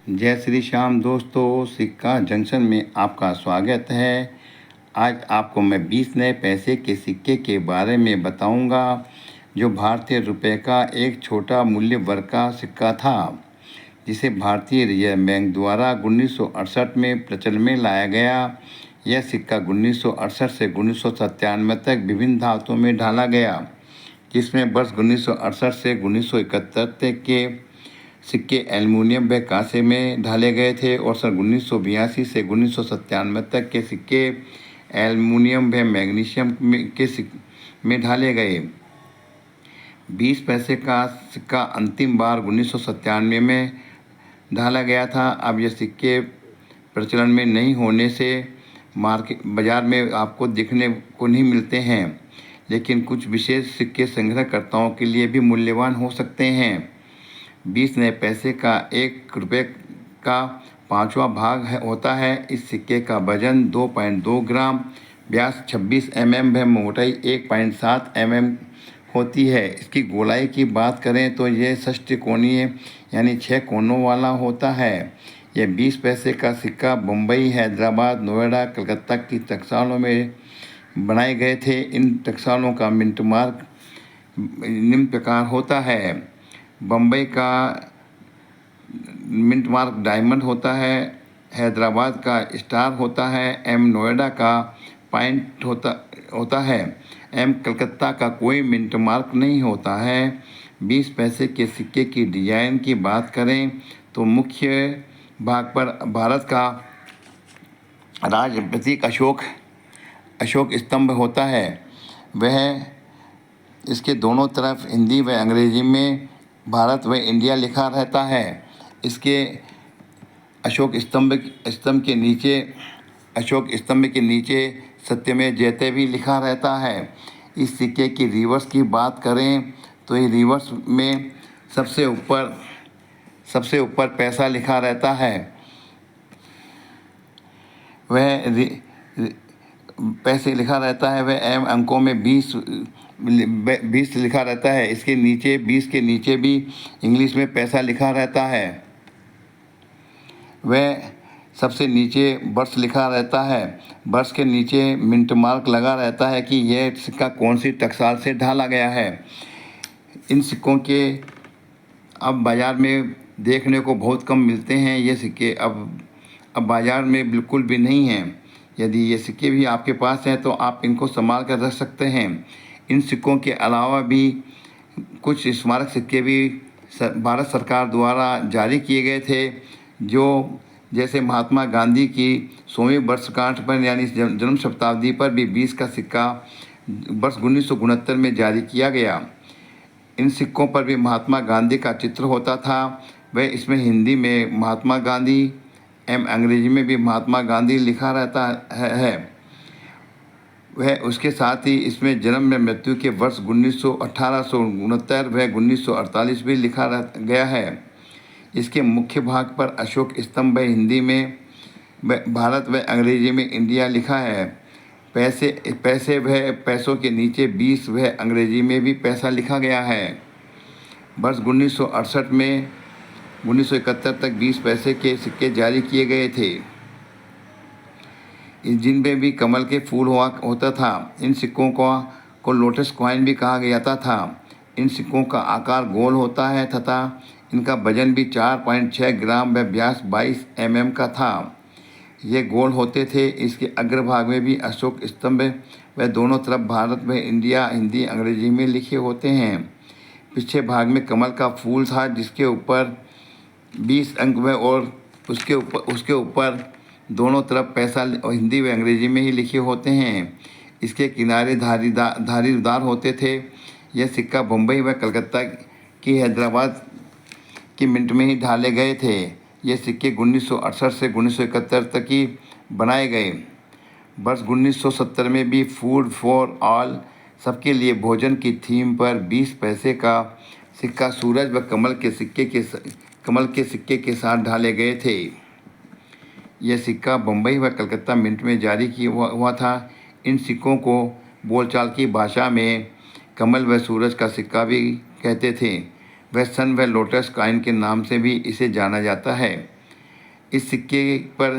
जय श्री श्याम दोस्तों, सिक्का जंक्शन में आपका स्वागत है। आज आपको मैं 20 नए पैसे के सिक्के के बारे में बताऊंगा, जो भारतीय रुपए का एक छोटा मूल्य वर्ग का सिक्का था, जिसे भारतीय रिजर्व बैंक द्वारा 1968 में प्रचलन में लाया गया। यह सिक्का 1968 से 1997 तक विभिन्न धातुओं में ढाला गया, जिसमें वर्ष 1968 से 1971 तक के सिक्के एल्युमिनियम व कांसे में ढाले गए थे और सन 1982 से 1997 तक के सिक्के एल्युमिनियम व मैग्नीशियम में ढाले गए। 20 पैसे का सिक्का अंतिम बार 1997 में ढाला गया था। अब यह सिक्के प्रचलन में नहीं होने से बाज़ार में आपको देखने को नहीं मिलते हैं, लेकिन कुछ विशेष सिक्के संग्रहकर्ताओं के लिए भी मूल्यवान हो सकते हैं। 20 नए पैसे का 1 रुपये का 5वां भाग होता है। इस सिक्के का वजन 2.2 ग्राम, व्यास 26 व मोटाई 1.7 होती है। इसकी गोलाई की बात करें तो यह षष्टिकोणीय यानी 6 कोनों वाला होता है। यह 20 पैसे का सिक्का मुंबई, हैदराबाद, नोएडा, कलकत्ता की टकसालों में बनाए गए थे। इन टकसालों का मिंट मार्क निम्न प्रकार होता है। बम्बई का मिंट मार्क डायमंड होता है, हैदराबाद का स्टार होता है, नोएडा का पॉइंट होता है, कलकत्ता का कोई मिंट मार्क नहीं होता है। 20 पैसे के सिक्के की डिज़ाइन की बात करें तो मुख्य भाग पर भारत का राज प्रतीक अशोक स्तंभ होता है। वह इसके दोनों तरफ हिंदी व अंग्रेजी में भारत व इंडिया लिखा रहता है। इसके अशोक स्तंभ के नीचे सत्यमेव जयते भी लिखा रहता है। इस सिक्के की रिवर्स की बात करें तो ये रिवर्स में सबसे ऊपर पैसा लिखा रहता है। वह पैसे लिखा रहता है, वह अंकों में 20 लिखा रहता है। इसके नीचे 20 के नीचे भी इंग्लिश में पैसा लिखा रहता है। वह सबसे नीचे वर्ष लिखा रहता है। वर्ष के नीचे मिंट मार्क लगा रहता है कि यह सिक्का कौन सी टकसाल से ढाला गया है। इन सिक्कों के अब बाज़ार में देखने को बहुत कम मिलते हैं। ये सिक्के अब बाज़ार में बिल्कुल भी नहीं हैं। यदि ये सिक्के भी आपके पास हैं तो आप इनको संभाल कर रख सकते हैं। इन सिक्कों के अलावा भी कुछ स्मारक सिक्के भी भारत सरकार द्वारा जारी किए गए थे, जो जैसे महात्मा गांधी की 100वीं वर्षगांठ पर यानी जन्म शताब्दी पर भी 20 का सिक्का वर्ष 1969 में जारी किया गया। इन सिक्कों पर भी महात्मा गांधी का चित्र होता था। वह इसमें हिंदी में महात्मा गांधी अंग्रेजी में भी महात्मा गांधी लिखा रहता है। वह उसके साथ ही इसमें जन्म में मृत्यु के वर्ष 1869 व 1948 भी लिखा गया है। इसके मुख्य भाग पर अशोक स्तंभ हिंदी में भारत व अंग्रेजी में इंडिया लिखा है। पैसों के नीचे 20 व अंग्रेजी में भी पैसा लिखा गया है। वर्ष 1968 में 1971 तक 20 पैसे के सिक्के जारी किए गए थे, जिनमें भी कमल के फूल होता था। इन सिक्कों को लोटस कॉइन भी कहा जाता था। इन सिक्कों का आकार गोल होता है तथा इनका वजन भी 4.6 ग्राम व व्यास 22 का था। ये गोल होते थे। इसके अग्रभाग में भी अशोक स्तंभ व दोनों तरफ भारत व इंडिया हिंदी अंग्रेजी में लिखे होते हैं। पीछे भाग में कमल का फूल था, जिसके ऊपर 20 अंक में और उसके ऊपर दोनों तरफ पैसा हिंदी व अंग्रेजी में ही लिखे होते हैं। इसके किनारे धारीदार होते थे। यह सिक्का मुंबई व कलकत्ता की हैदराबाद की मिंट में ही ढाले गए थे। ये सिक्के 1968 से 1971 तक ही बनाए गए। वर्ष 1970 में भी फूड फॉर ऑल, सबके लिए भोजन की थीम पर 20 पैसे का सिक्का सूरज व कमल के सिक्के के साथ ढाले गए थे। यह सिक्का बम्बई व कलकत्ता मिंट में जारी किया हुआ था। इन सिक्कों को बोलचाल की भाषा में कमल व सूरज का सिक्का भी कहते थे। वह सन व लोटस कॉइन के नाम से भी इसे जाना जाता है। इस सिक्के पर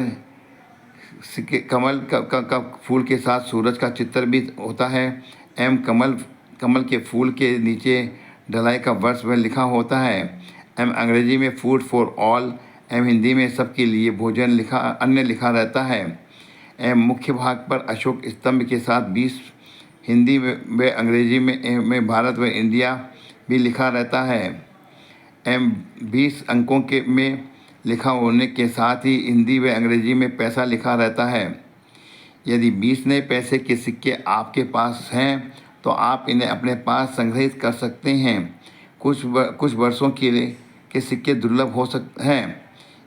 सिक्के कमल का फूल के साथ सूरज का चित्र भी होता है। कमल के फूल के नीचे ढलाई का वर्ष में लिखा होता है। अंग्रेजी में फूड फॉर ऑल। हिंदी में सबके लिए भोजन अन्य लिखा रहता है। मुख्य भाग पर अशोक स्तंभ के साथ 20 हिंदी व अंग्रेजी में भारत व इंडिया भी लिखा रहता है। 20 अंकों में लिखा होने के साथ ही हिंदी व अंग्रेजी में पैसा लिखा रहता है। यदि 20 नए पैसे के सिक्के आपके पास हैं तो आप इन्हें अपने पास संग्रहित कर सकते हैं। कुछ वर्षों के सिक्के दुर्लभ हो सकते हैं।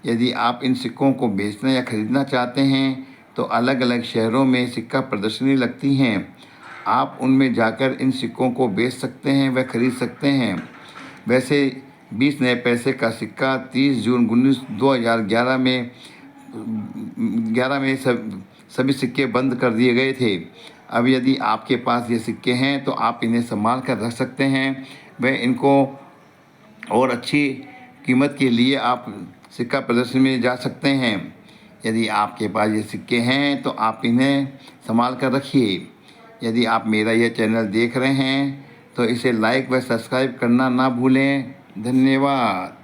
यदि आप इन सिक्कों को बेचना या खरीदना चाहते हैं तो अलग अलग शहरों में सिक्का प्रदर्शनी लगती हैं। आप उनमें जाकर इन सिक्कों को बेच सकते हैं व खरीद सकते हैं। वैसे 20 नए पैसे का सिक्का 30 जून 2011 में सभी सिक्के बंद कर दिए गए थे। अब यदि आपके पास ये सिक्के हैं तो आप इन्हें संभाल कर रख सकते हैं व इनको और अच्छी कीमत के लिए आप सिक्का प्रदर्शनी में जा सकते हैं। यदि आपके पास ये सिक्के हैं तो आप इन्हें संभाल कर रखिए। यदि आप मेरा यह चैनल देख रहे हैं तो इसे लाइक व सब्सक्राइब करना ना भूलें। धन्यवाद।